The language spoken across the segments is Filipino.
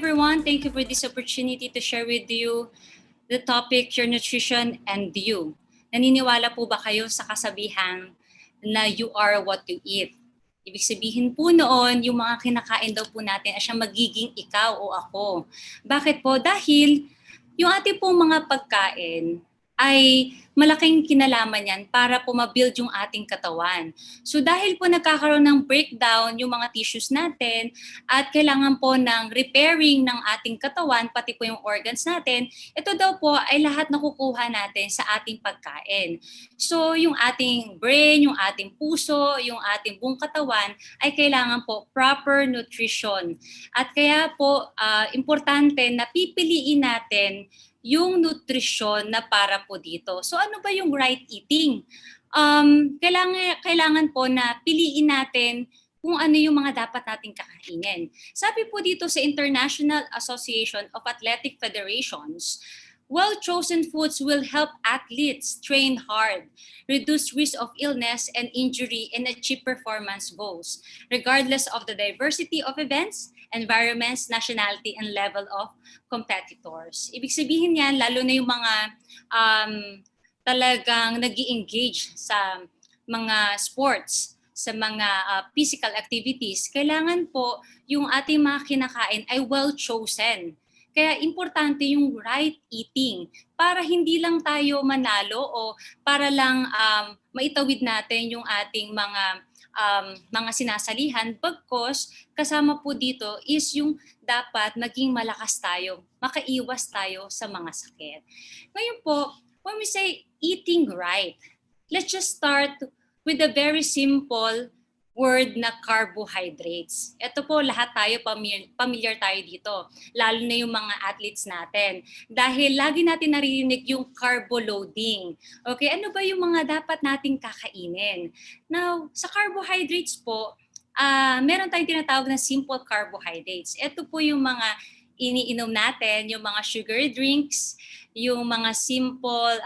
everyone. Thank you for this opportunity to share with you the topic, your nutrition and you. Naniniwala po ba kayo sa kasabihan na you are what you eat? Ibig sabihin po noon, yung mga kinakain daw po natin ay siyang magiging ikaw o ako. Bakit po? Dahil yung ating pong mga pagkain ay malaking kinalaman yan para po ma-build yung ating katawan. So dahil po nagkakaroon ng breakdown yung mga tissues natin at kailangan po ng repairing ng ating katawan, pati po yung organs natin, ito daw po ay lahat nakukuha natin sa ating pagkain. So yung ating brain, yung ating puso, yung ating buong katawan ay kailangan po proper nutrition. At kaya po importante na pipiliin natin yung nutrisyon na para po dito. So ano ba yung right eating? Kailangan po na piliin natin kung ano yung mga dapat nating kakainin. Sabi po dito sa International Association of Athletic Federations, well-chosen foods will help athletes train hard, reduce risk of illness and injury, and achieve performance goals, regardless of the diversity of events, environments, nationality, and level of competitors. Ibig sabihin yan, lalo na yung mga talagang nag-i-engage sa mga sports, sa mga physical activities, kailangan po yung ating mga kinakain ay well-chosen. Kaya importante yung right eating para hindi lang tayo manalo o para lang maitawid natin yung ating mga sinasalihan. Bagkos kasama po dito is yung dapat maging malakas tayo, makaiwas tayo sa mga sakit. Ngayon po, when we say eating right, let's just start with a very simple word na carbohydrates. Ito po, lahat tayo familiar tayo dito, lalo na yung mga athletes natin. Dahil lagi natin naririnig yung carbo loading. Okay, ano ba yung mga dapat nating kakainin? Now, sa carbohydrates po, meron tayong tinatawag na simple carbohydrates. Ito po yung mga iniinom natin, yung mga sugar drinks, yung mga simple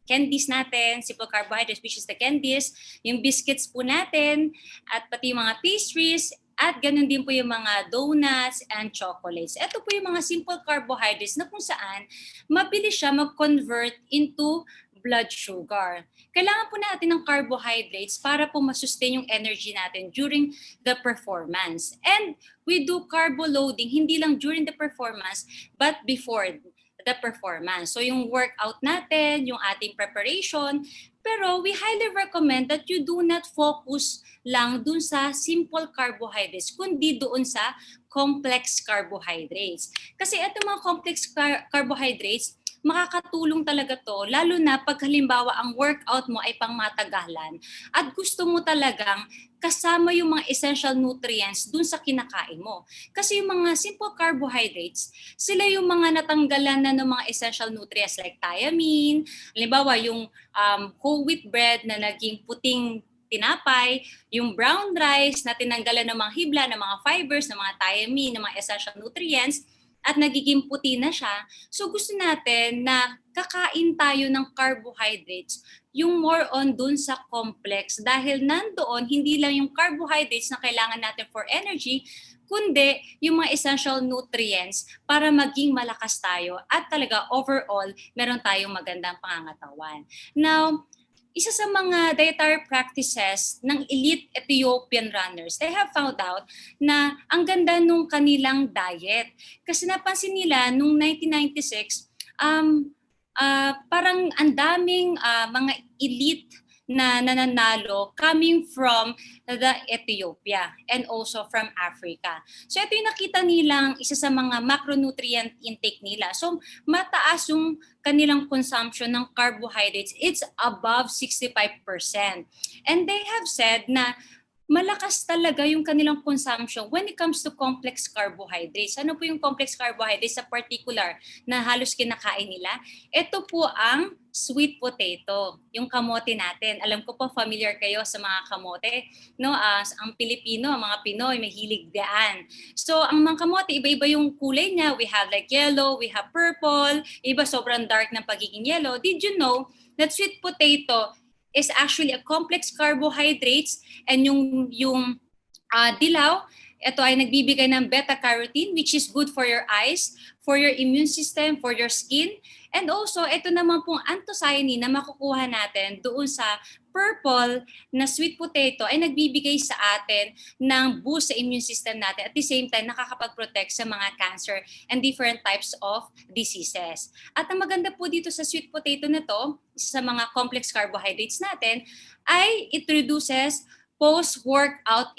candies natin, simple carbohydrates, which is the candies, yung biscuits po natin, at pati yung mga pastries, at ganun din po yung mga donuts and chocolates. Ito po yung mga simple carbohydrates na kung saan mabilis siya mag-convert into blood sugar. Kailangan po natin ng carbohydrates para po masustain yung energy natin during the performance. And we do carbo loading, hindi lang during the performance, but before the performance. So yung workout natin, yung ating preparation, pero we highly recommend that you do not focus lang dun sa simple carbohydrates, kundi doon sa complex carbohydrates. Kasi ito mga complex carbohydrates, makakatulong talaga to, lalo na pag halimbawa ang workout mo ay pangmatagalan at gusto mo talagang kasama yung mga essential nutrients dun sa kinakain mo. Kasi yung mga simple carbohydrates, sila yung mga natanggalan na ng mga essential nutrients like thiamine, halimbawa yung whole wheat bread na naging puting tinapay, yung brown rice na tinanggalan ng mga hibla, ng mga fibers, ng mga thiamine, ng mga essential nutrients, at nagiging puti na siya. So gusto natin na kakain tayo ng carbohydrates, yung more on dun sa complex. Dahil nandoon, hindi lang yung carbohydrates na kailangan natin for energy, kundi yung mga essential nutrients para maging malakas tayo at talaga overall, meron tayong magandang pangangatawan. Now, isa sa mga dietary practices ng elite Ethiopian runners, they have found out na ang ganda nung kanilang diet. Kasi napansin nila nung 1996, parang ang daming mga elite na nananalo coming from the Ethiopia and also from Africa. So ito yung nakita nilang isa sa mga macronutrient intake nila. So mataas yung kanilang consumption ng carbohydrates. It's above 65%. And they have said na malakas talaga yung kanilang consumption when it comes to complex carbohydrates. Ano po yung complex carbohydrates sa particular na halos kinakain nila? Ito po ang sweet potato, yung kamote natin. Alam ko po familiar kayo sa mga kamote, no? Ang Pilipino, ang mga Pinoy, may hilig daan. So ang mga kamote, iba-iba yung kulay niya. We have like yellow, we have purple, iba sobrang dark ng pagiging yellow. Did you know that sweet potato is actually a complex carbohydrates and yung dilaw Ito ay nagbibigay ng beta-carotene, which is good for your eyes, for your immune system, for your skin. And also, ito naman pong anthocyanin na makukuha natin doon sa purple na sweet potato ay nagbibigay sa atin ng boost sa immune system natin. At the same time, nakakapag-protect sa mga cancer and different types of diseases. At ang maganda po dito sa sweet potato na to, sa mga complex carbohydrates natin, ay it reduces post-workout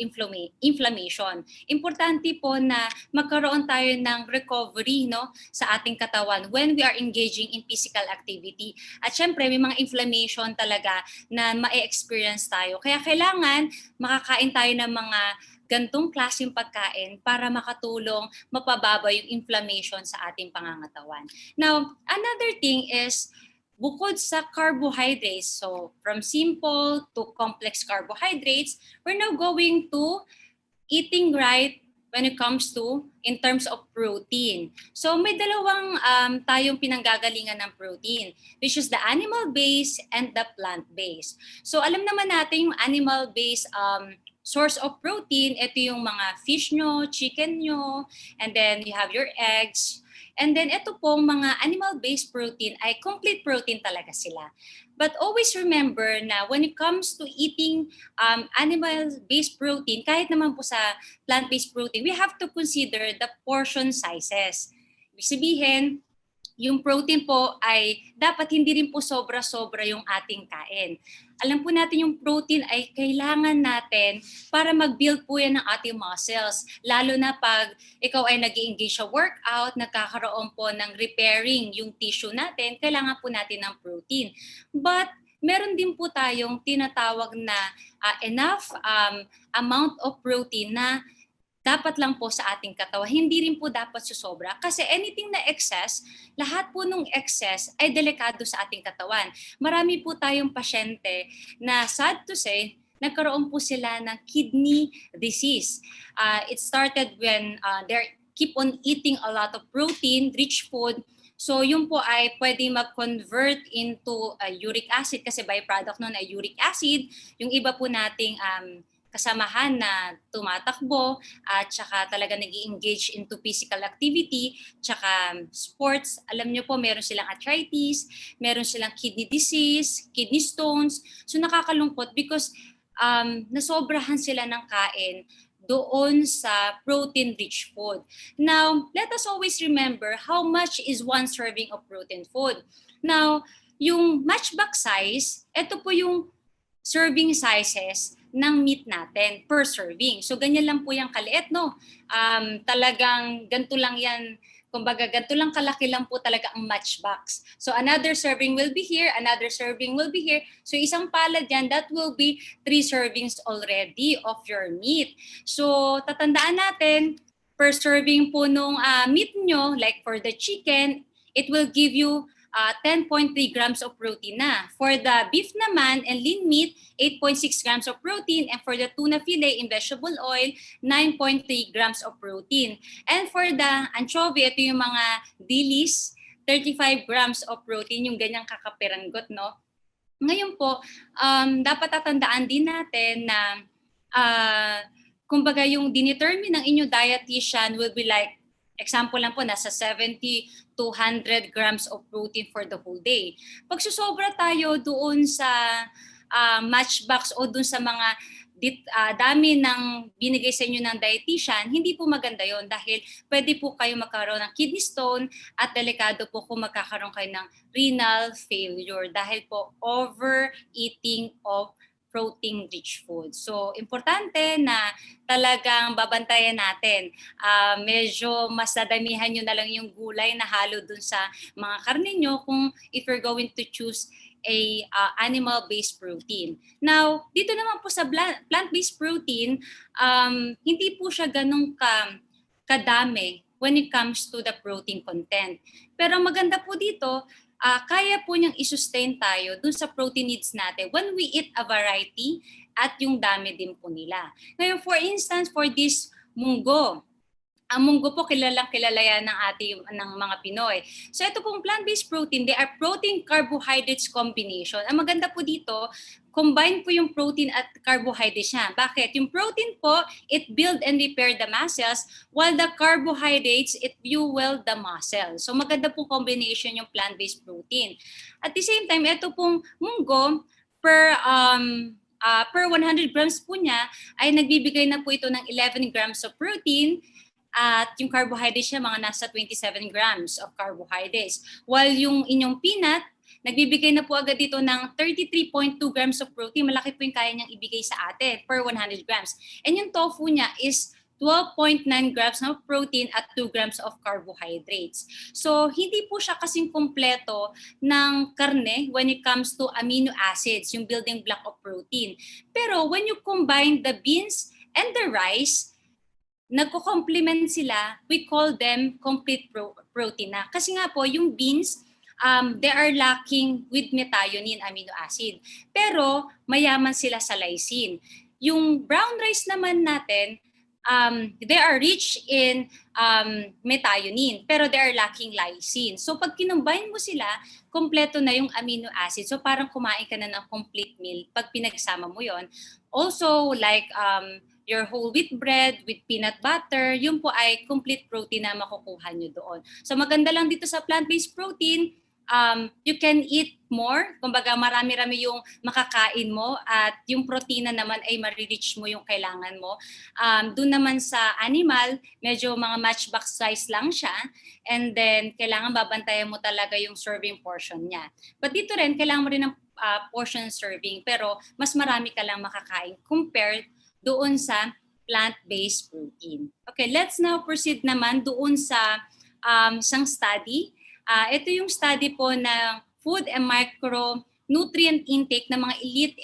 inflammation. Importante po na magkaroon tayo ng recovery, no, sa ating katawan when we are engaging in physical activity. At syempre, may mga inflammation talaga na ma-experience tayo. Kaya kailangan makakain tayo ng mga gantong klaseng pagkain para makatulong mapababa yung inflammation sa ating pangangatawan. Now, another thing is, bukod sa carbohydrates, so from simple to complex carbohydrates, we're now going to eating right when it comes to in terms of protein. So may dalawang tayong pinanggagalingan ng protein, which is the animal-based and the plant-based. So alam naman natin yung animal-based source of protein, ito yung mga fish nyo, chicken nyo, and then you have your eggs. And then ito pong mga animal-based protein ay complete protein talaga sila. But always remember na when it comes to eating animal-based protein, kahit naman po sa plant-based protein, we have to consider the portion sizes. Ibig sabihin, yung protein po ay dapat hindi rin po sobra-sobra yung ating kain. Alam po natin yung protein ay kailangan natin para mag-build po yan ng ating muscles. Lalo na pag ikaw ay nag-i-engage sa workout, nagkakaroon po ng repairing yung tissue natin, kailangan po natin ng protein. But meron din po tayong tinatawag na enough amount of protein na dapat lang po sa ating katawan. Hindi rin po dapat susobra. Kasi anything na excess, lahat po nung excess ay delikado sa ating katawan. Marami po tayong pasyente na sad to say, nagkaroon po sila ng kidney disease. It started when they keep on eating a lot of protein, rich food. So yun po ay pwedeng mag-convert into uric acid kasi byproduct nun ay uric acid. Yung iba po nating kasamahan na tumatakbo at saka talaga nag-i-engage into physical activity, tsaka sports. Alam nyo po, meron silang arthritis, meron silang kidney disease, kidney stones. So nakakalungkot because nasobrahan sila ng kain doon sa protein-rich food. Now, let us always remember how much is one serving of protein food. Now, yung matchbox size, ito po yung serving sizes ng meat natin per serving. So ganyan lang po yung kaliit, no? Talagang ganito lang yan. Kumbaga, ganito lang kalaki lang po talaga ang matchbox. So another serving will be here, another serving will be here. So isang palad yan, that will be 3 servings already of your meat. So tatandaan natin, per serving po nung meat nyo, like for the chicken, it will give you 10.3 grams of protein na. For the beef naman and lean meat, 8.6 grams of protein. And for the tuna fillet in vegetable oil, 9.3 grams of protein. And for the anchovy, ito yung mga dilis, 35 grams of protein, yung ganyang kakapiranggot, no? Ngayon po, dapat tatandaan din natin na kumbaga yung dinetermine ng inyong dietitian will be like, example lang po, nasa 70 to 100 grams of protein for the whole day. Pag susobra tayo doon sa matchbox o doon sa mga dami ng binigay sa inyo ng dietitian, hindi po maganda yon dahil pwede po kayo magkaroon ng kidney stone at delikado po kung magkakaroon kayo ng renal failure dahil po overeating of protein-rich food. So, importante na talagang babantayan natin. Medyo mas dadamihan nyo na lang yung gulay na halo dun sa mga karne nyo kung if you're going to choose a animal-based protein. Now, dito naman po sa plant-based protein, hindi po siya ganun kadami when it comes to the protein content. Pero maganda po dito, kaya po niyang i-sustain tayo dun sa protein needs natin when we eat a variety at yung dami din po nila. Ngayon, for instance, for this munggo, Ang munggo po kilalang-kilala yan ng mga Pinoy. So ito pong plant-based protein, they are protein carbohydrates combination. Ang maganda po dito, combine po yung protein at carbohydrates niya. Bakit? Yung protein po, it build and repair the muscles, while the carbohydrates, it fuel the muscle. So maganda pong combination yung plant-based protein. At the same time, ito pong munggo, per 100 grams po niya, ay nagbibigay na po ito ng 11 grams of protein, at yung carbohydrates niya, mga nasa 27 grams of carbohydrates. While yung inyong peanut, nagbibigay na po agad dito ng 33.2 grams of protein. Malaki po yung kaya niyang ibigay sa atin per 100 grams. And yung tofu niya is 12.9 grams of protein at 2 grams of carbohydrates. So, hindi po siya kasing kumpleto ng karne when it comes to amino acids, yung building block of protein. Pero when you combine the beans and the rice, nagko-complement sila, we call them complete protein na. Kasi nga po, yung beans, they are lacking with methionine amino acid. Pero mayaman sila sa lysine. Yung brown rice naman natin, they are rich in methionine, pero they are lacking lysine. So pag kinumbine mo sila, kompleto na yung amino acid. So parang kumain ka na ng complete meal pag pinagsama mo yon. Also, like your whole wheat bread with peanut butter, yun po ay complete protein na makukuha nyo doon. So maganda lang dito sa plant-based protein, you can eat more. Kumbaga marami-rami yung makakain mo at yung protina naman ay ma-reach mo yung kailangan mo. Doon naman sa animal, medyo mga matchbox size lang siya. And then kailangan babantayan mo talaga yung serving portion niya. But dito rin, kailangan mo rin ng portion serving. Pero mas marami ka lang makakain compared doon sa plant-based protein. Okay, let's now proceed naman doon sa isang study. Ito yung study po ng food and micronutrient intake ng mga elite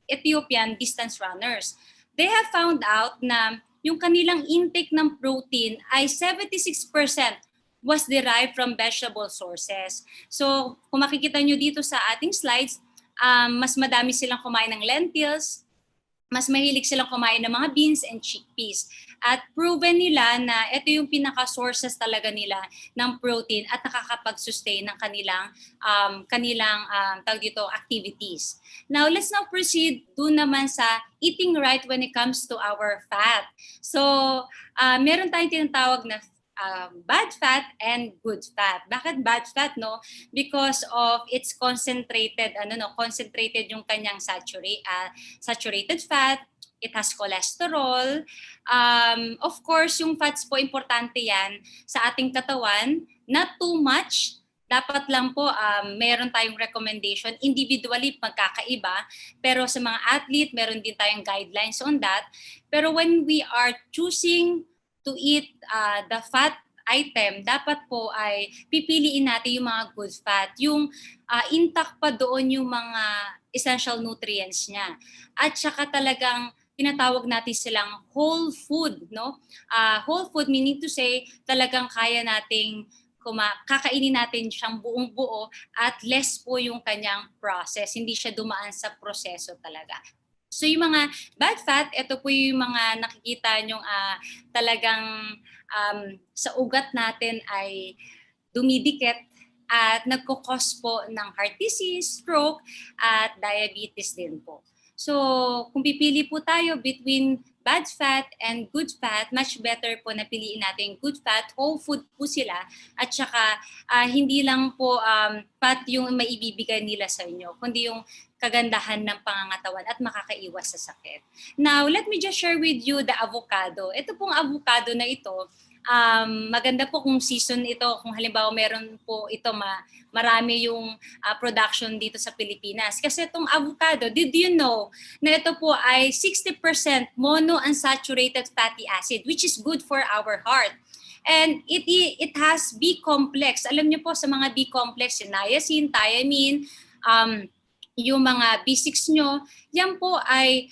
Ethiopian distance runners. They have found out na yung kanilang intake ng protein ay 76% was derived from vegetable sources. So kung makikita nyo dito sa ating slides, mas madami silang kumain ng lentils, mas mahilig silang kumain ng mga beans and chickpeas. At proven nila na ito yung pinaka-sources talaga nila ng protein at nakakapag-sustain ng kanilang tawag dito, activities. Now, let's now proceed doon naman sa eating right when it comes to our fat. So, meron tayong tinatawag na bad fat and good fat. Bakit bad fat, no? Because of its concentrated yung kanyang saturated fat. It has cholesterol. Of course, yung fats po, importante yan sa ating katawan. Not too much. Dapat lang po, meron tayong recommendation. Individually, magkakaiba. Pero sa mga athlete, meron din tayong guidelines on that. Pero when we are choosing to eat the fat item, dapat po ay pipiliin natin yung mga good fat. Yung intact pa doon yung mga essential nutrients niya. At saka talagang tinatawag natin silang whole food, no? Whole food meaning to say talagang kaya nating kakainin natin siyang buong buo at less po yung kanyang process. Hindi siya dumaan sa proseso talaga. So yung mga bad fat, ito po yung mga nakikita nyong talagang sa ugat natin ay dumidikit at nagkukos po ng heart disease, stroke, at diabetes din po. So kung pipili po tayo between bad fat and good fat, much better po na piliin natin good fat, whole food po sila, at saka hindi lang po fat yung maibibigay nila sa inyo, kundi yung kagandahan ng pangangatawan at makakaiwas sa sakit. Now, let me just share with you the avocado. Ito pong avocado na ito, maganda po kung season ito, kung halimbawa meron po ito marami yung production dito sa Pilipinas. Kasi itong avocado, did you know na ito po ay 60% monounsaturated fatty acid, which is good for our heart. And it has B complex. Alam niyo po sa mga B complex, niacin, thiamine, yung mga B6 nyo, yan po ay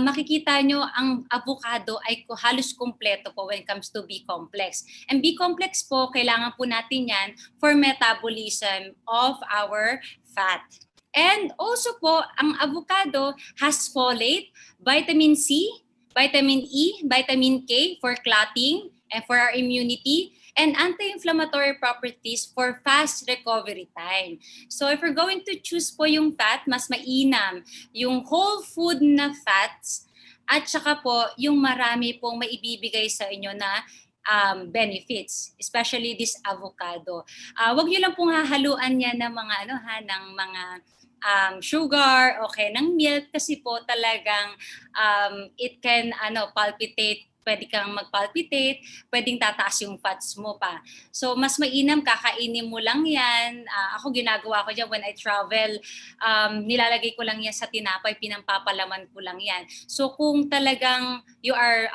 makikita nyo ang avocado ay halos kumpleto po when it comes to B complex. And B complex po, kailangan po natin yan for metabolism of our fat. And also po, ang avocado has folate, vitamin C, vitamin E, vitamin K for clotting, and for our immunity, and anti-inflammatory properties for fast recovery time. So if we're going to choose po yung fat, mas mainam yung whole food na fats at saka po yung marami pong maibibigay sa inyo na benefits, especially this avocado. Wag niyo lang pong hahaluan yan ng mga ng mga sugar, okay, ng milk kasi po talagang it can palpitate, pwede kang mag-palpitate, pwedeng tataas yung fats mo pa. So mas mainam kakainin mo lang yan. Ako ginagawa ko dyan when I travel, nilalagay ko lang yan sa tinapay, pinampapalaman ko lang yan. So kung talagang you are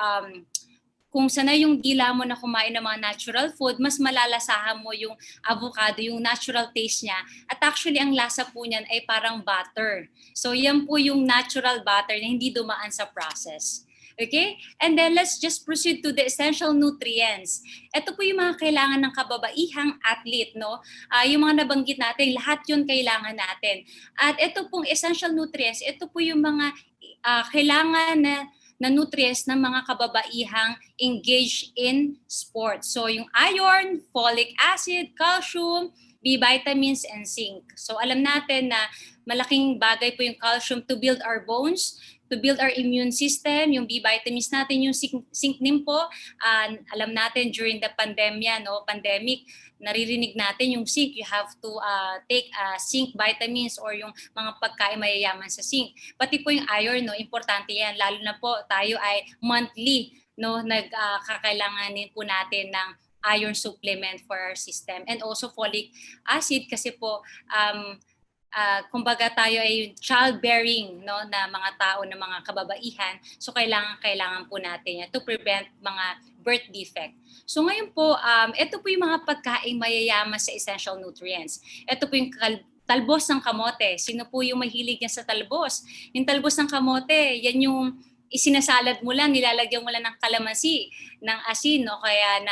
kung sanay yung dila mo na kumain ng mga natural food, mas malalasahan mo yung avocado, yung natural taste niya. At actually, ang lasa po niyan ay parang butter. So yan po yung natural butter na hindi dumaan sa process. Okay? And then let's just proceed to the essential nutrients. Ito po yung mga kailangan ng kababaihang athlete, no? Yung mga nabanggit natin, lahat yun kailangan natin. At ito pong essential nutrients, ito po yung mga kailangan na nutrients ng mga kababaihang engaged in sports. So yung iron, folic acid, calcium, B vitamins, and zinc. So alam natin na malaking bagay po yung calcium to build our bones, to build our immune system, yung B vitamins natin, yung zinc din po. Alam natin during the pandemic, naririnig natin yung zinc, you have to take zinc vitamins or yung mga pagkain mayayaman sa zinc. Pati po yung iron, importante yan, lalo na po tayo ay monthly, nagkakailanganin po natin ng iron supplement for our system, and also folic acid kasi po kumbaga tayo ay childbearing na mga tao, na mga kababaihan, so kailangan po natin yan to prevent mga birth defect. So ngayon po, ito po yung mga pagkain mayayaman sa essential nutrients. Ito po yung talbos ng kamote. Sino po yung mahilig niya sa talbos? Yung talbos ng kamote, yan yung isinasalad mo lang, nilalagyan mo lang ng kalamansi, ng asin, kaya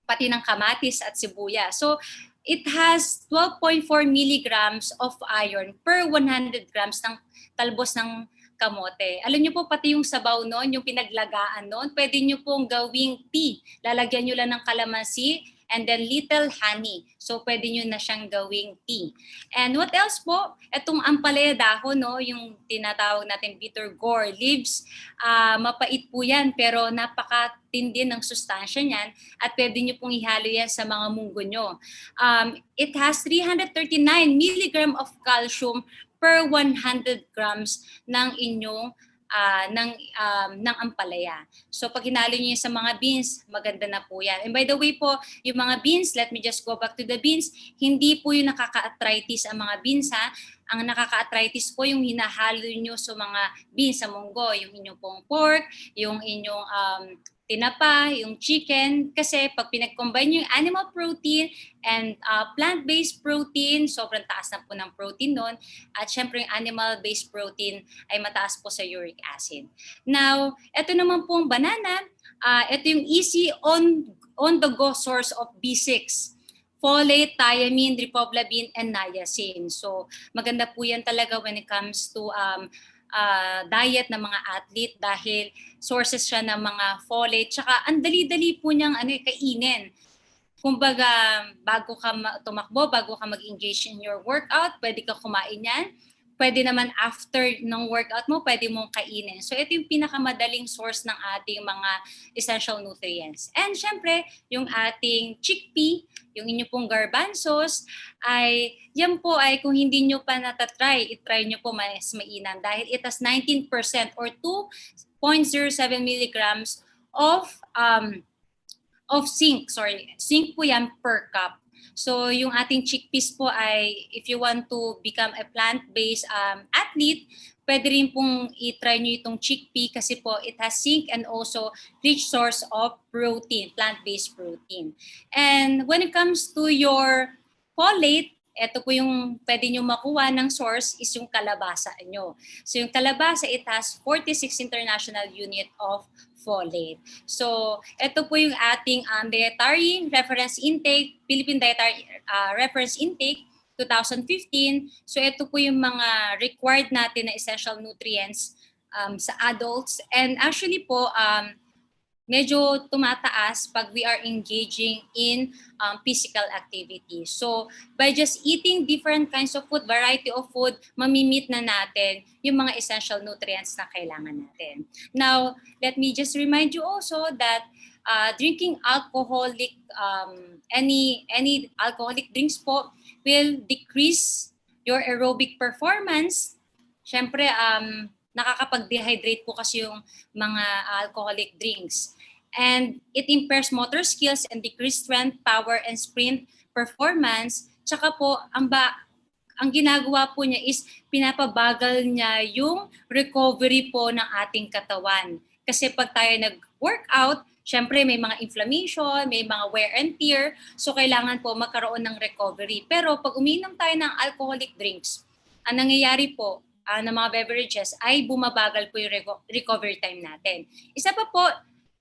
pati ng kamatis at sibuyas. So it has 12.4 milligrams of iron per 100 grams ng talbos ng kamote. Alam niyo po, pati yung sabaw noon, yung pinaglagaan noon, pwede niyo pong gawing tea. Lalagyan niyo lang ng kalamansi and then little honey. So pwede niyo na siyang gawing tea. And what else po? Etong ampalaya dahon, yung tinatawag natin bitter gourd leaves, mapait po yan pero napakatindi ng sustansya niyan at pwede niyo pong ihalo yan sa mga munggo niyo. It has 339 milligram of calcium per 100 grams ng inyong ng ampalaya. So pag hinalo niyo sa mga beans, maganda na po yan. And by the way po, yung mga beans, let me just go back to the beans, hindi po yung nakaka-arthritis ang mga beans ha. Ang nakaka-arthritis po yung hinahalo niyo sa mga beans, sa munggo, yung inyong pong pork, yung inyong tinapa, yung chicken, kasi pag pinag-combine yung animal protein and plant-based protein, sobrang taas na po ng protein nun. At syempre yung animal-based protein ay mataas po sa uric acid. Now, ito naman pong banana, ito yung easy on-the-go source of B6. Folate, thiamine, riboflavin, and niacin. So maganda po yan talaga when it comes to diet ng mga athlete dahil sources siya ng mga folate. Tsaka ang dali-dali po niyang kainin. Kumbaga, bago ka tumakbo, bago ka mag-engage in your workout, pwede ka kumain yan. Pwede naman after ng workout mo, pwede mong kainin. So ito yung pinakamadaling source ng ating mga essential nutrients. And syempre, yung ating chickpea, yung inyo pong garbanzos, yan po ay kung hindi nyo pa natatry, itry nyo po mas mainam dahil it has 19% or 2.07 milligrams of zinc. Zinc po yan per cup. So yung ating chickpeas po ay, if you want to become a plant-based athlete, pwede rin pong i-try nyo itong chickpea kasi po it has zinc and also rich source of protein, plant-based protein. And when it comes to your folate, ito po yung pwede nyo makuha ng source is yung kalabasa nyo. So yung kalabasa, it has 46 international unit of folate. So ito po yung ating dietary reference intake, Philippine Dietary Reference Intake 2015. So ito po yung mga required natin na essential nutrients sa adults. And actually po, medyo tumataas pag we are engaging in physical activity. So, by just eating different kinds of food, variety of food, mamimit na natin yung mga essential nutrients na kailangan natin. Now, let me just remind you also that drinking any alcoholic drinks po will decrease your aerobic performance. Siyempre, nakakapag-dehydrate po kasi yung mga alcoholic drinks. And it impairs motor skills and decrease strength, power, and sprint performance. Tsaka po, ang ginagawa po niya is pinapabagal niya yung recovery po ng ating katawan. Kasi pag tayo nag-workout, syempre may mga inflammation, may mga wear and tear, so kailangan po magkaroon ng recovery. Pero pag umiinom tayo ng alcoholic drinks, ang nangyayari po ng mga beverages ay bumabagal po yung recovery time natin. Isa pa po,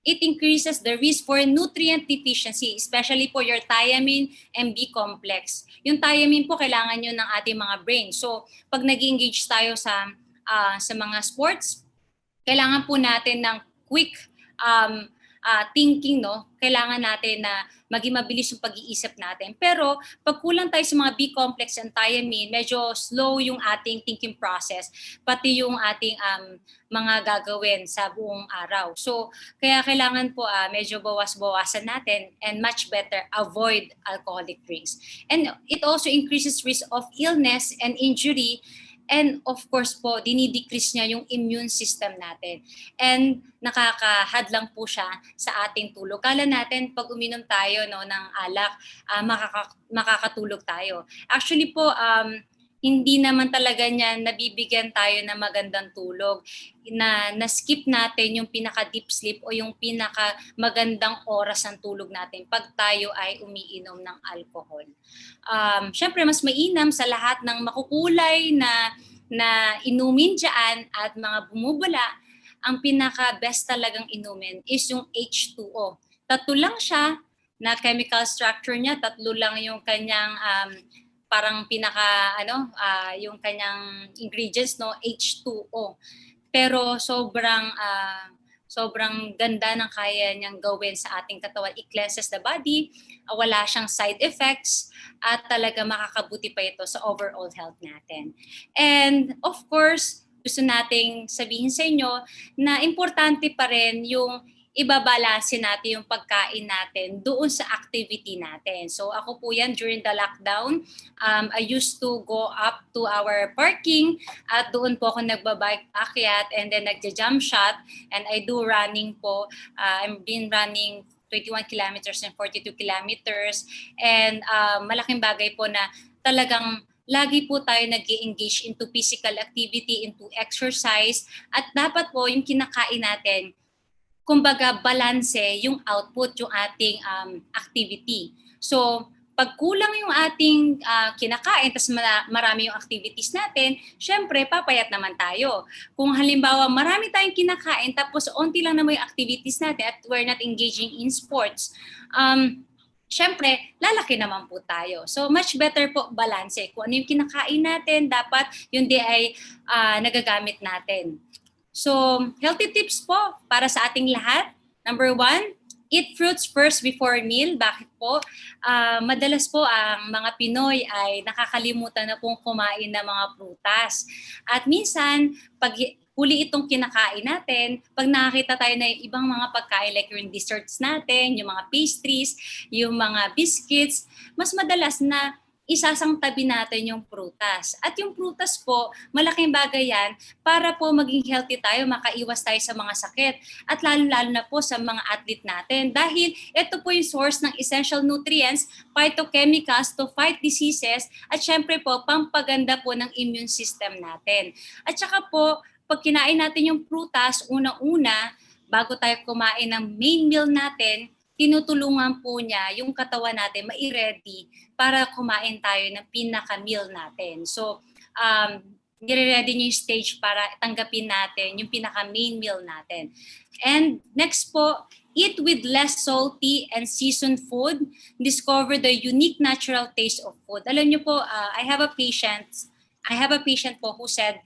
it increases the risk for nutrient deficiency, especially po your thiamine and B complex. Yung thiamine po kailangan nyo ng ating mga brain. So, pag nag-engage tayo sa mga sports, kailangan po natin ng quick thinking, no? Kailangan natin na maging mabilis yung pag-iisip natin. Pero pag kulang tayo sa mga B-complex and thiamine, medyo slow yung ating thinking process, pati yung ating mga gagawin sa buong araw. So, kaya kailangan po medyo bawas-bawasan natin and much better avoid alcoholic drinks. And it also increases risk of illness and injury. And of course po, dinidecrease niya yung immune system natin. And nakakahadlang po siya sa ating tulog. Kala natin pag uminom tayo ng alak, makakatulog tayo. Actually po, hindi naman talaga niya nabibigyan tayo ng magandang tulog. Na-skip natin yung pinaka-deep sleep o yung pinaka-magandang oras ng tulog natin pag tayo ay umiinom ng alcohol. Siyempre, mas mainam sa lahat ng makukulay na inumin dyan at mga bumubula, ang pinaka-best talagang inumin is yung H2O. Tatlo lang siya na chemical structure niya, tatlo lang yung kanyang parang yung kanyang ingredients, no, H2O. Pero sobrang ganda ng kaya niyang gawin sa ating katawan. It cleanses the body, wala siyang side effects, at talaga makakabuti pa ito sa overall health natin. And of course, gusto nating sabihin sa inyo na importante pa rin yung ibabalanse natin yung pagkain natin doon sa activity natin. So ako po yan during the lockdown, I used to go up to our parking at doon po ako nagbabike akyat and then nagja-jump shot and I do running po. I've been running 21 kilometers and 42 kilometers and malaking bagay po na talagang lagi po tayo nag-engage into physical activity, into exercise at dapat po yung kinakain natin kumbaga balanse yung output, yung ating activity. So, pag kulang yung ating kinakain, tapos marami yung activities natin, syempre, papayat naman tayo. Kung halimbawa, marami tayong kinakain, tapos onti lang naman yung activities natin at we're not engaging in sports, syempre, lalaki naman po tayo. So, much better po balanse. Kung ano yung kinakain natin, dapat yun di ay nagagamit natin. So, healthy tips po para sa ating lahat. Number 1, eat fruits first before meal. Bakit po? Madalas po ang mga Pinoy ay nakakalimutan na pong kumain ng mga prutas. At minsan, pag huli itong kinakain natin, pag nakakita tayo na ibang mga pagkain like yung desserts natin, yung mga pastries, yung mga biscuits, mas madalas na isasangtabi natin yung prutas. At yung prutas po, malaking bagay yan para po maging healthy tayo, makaiwas tayo sa mga sakit. At lalo-lalo na po sa mga athlete natin. Dahil ito po yung source ng essential nutrients, phytochemicals to fight diseases, at syempre po, pampaganda po ng immune system natin. At saka po, pag kinain natin yung prutas, unang-una, bago tayo kumain ng main meal natin, tinutulungan po niya yung katawan natin ma-ready para kumain tayo ng pinaka-meal natin. So, nire-ready niyo yung stage para tanggapin natin yung pinaka-main meal natin. And next po, eat with less salty and seasoned food. Discover the unique natural taste of food. Alam niyo po, I have a patient I have a patient po who said,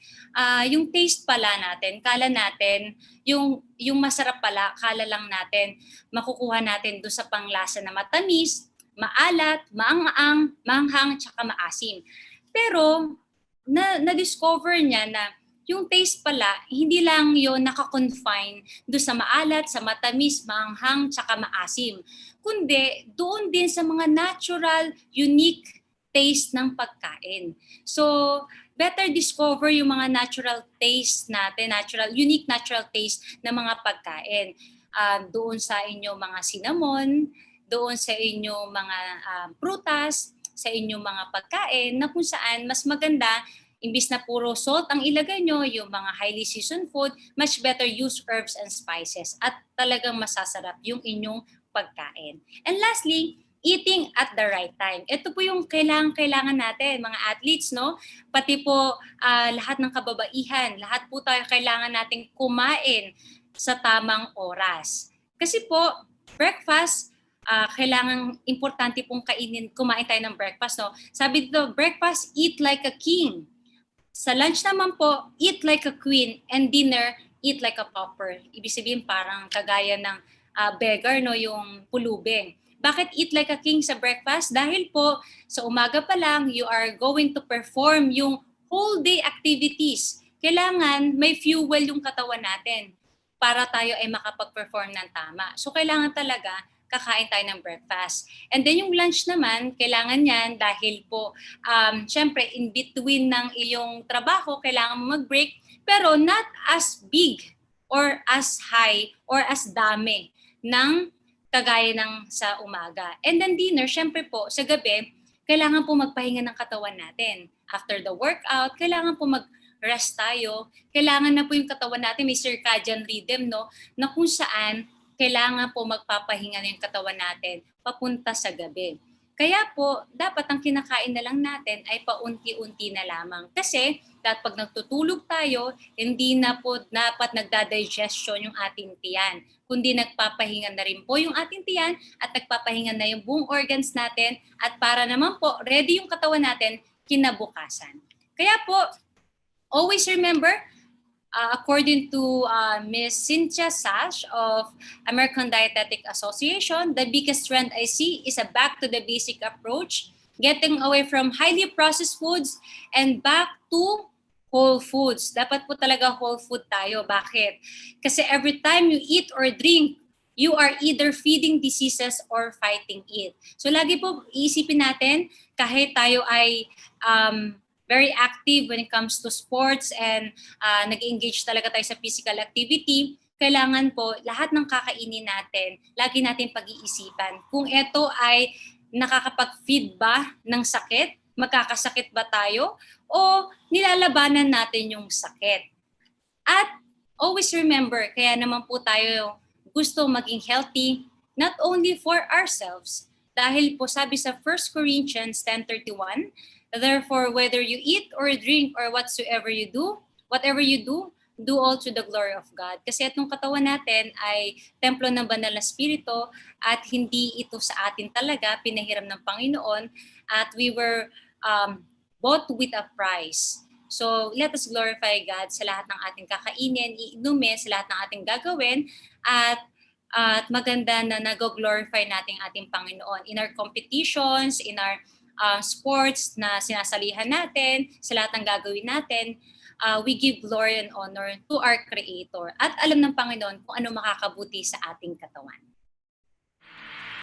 yung taste pala natin, kala natin, yung masarap pala, kala lang natin, makukuha natin doon sa panglasa na matamis, maalat, maangaang, maanghang, tsaka maasim. Pero, na-discover niya na yung taste pala, hindi lang yon naka-confine doon sa maalat, sa matamis, maanghang, tsaka maasim. Kundi, doon din sa mga natural, unique taste ng pagkain. So, better discover yung mga natural taste natin, unique natural taste ng mga pagkain. Doon sa inyong mga cinnamon, doon sa inyong mga prutas, sa inyong mga pagkain na kung saan mas maganda, imbis na puro salt ang ilagay nyo, yung mga highly seasoned food, much better use herbs and spices at talagang masasarap yung inyong pagkain. And lastly, eating at the right time. Ito po yung kailangan natin, mga athletes, no? Pati po lahat ng kababaihan, lahat po tayo kailangan nating kumain sa tamang oras. Kasi po, breakfast, kailangan importante pong kumain tayo ng breakfast, no? Sabi dito, breakfast, eat like a king. Sa lunch naman po, eat like a queen. And dinner, eat like a pauper. Ibig sabihin parang kagaya ng beggar, no? Yung pulubing. Bakit eat like a king sa breakfast? Dahil po sa umaga pa lang, you are going to perform yung whole day activities. Kailangan may fuel yung katawan natin para tayo ay makapag-perform ng tama. So kailangan talaga kakain tayo ng breakfast. And then yung lunch naman, kailangan yan dahil po, syempre in between ng iyong trabaho, kailangan mo mag-break, pero not as big or as high or as dami ng kagaya ng sa umaga. And then dinner, syempre po, sa gabi, kailangan po magpahinga ng katawan natin. After the workout, kailangan po mag-rest tayo. Kailangan na po yung katawan natin, may circadian rhythm, no? Na kung saan, kailangan po magpapahinga na yung katawan natin papunta sa gabi. Kaya po, dapat ang kinakain na lang natin ay paunti-unti na lamang. Kasi, pag nagtutulog tayo, hindi na po dapat nagda-digestion yung ating tiyan. Kundi nagpapahinga na rin po yung ating tiyan at nagpapahinga na yung buong organs natin at para naman po, ready yung katawan natin kinabukasan. Kaya po, always remember, according to Ms. Cynthia Sash of American Dietetic Association, the biggest trend I see is a back to the basic approach, getting away from highly processed foods and back to whole foods. Dapat po talaga whole food tayo. Bakit? Kasi every time you eat or drink, you are either feeding diseases or fighting it. So lagi po iisipin natin, kahit tayo ay very active when it comes to sports and nag-engage talaga tayo sa physical activity, kailangan po lahat ng kakainin natin, lagi natin pag-iisipan kung ito ay nakakapag-feed ba ng sakit, magkakasakit ba tayo, o nilalabanan natin yung sakit. At always remember, kaya naman po tayo gusto maging healthy, not only for ourselves, dahil po sabi sa 1 Corinthians 10:31, therefore, whether you eat or drink or whatever you do, do all to the glory of God. Kasi itong katawan natin ay templo ng banal na spirito at hindi ito sa atin talaga, pinahiram ng Panginoon at we were bought with a price. So, let us glorify God sa lahat ng ating kakainin, iinumin, sa lahat ng ating gagawin at maganda na nag-glorify natin ating Panginoon in our competitions, in our sports na sinasalihan natin, sa lahat ng gagawin natin, we give glory and honor to our Creator. At alam ng Panginoon kung ano makakabuti sa ating katawan.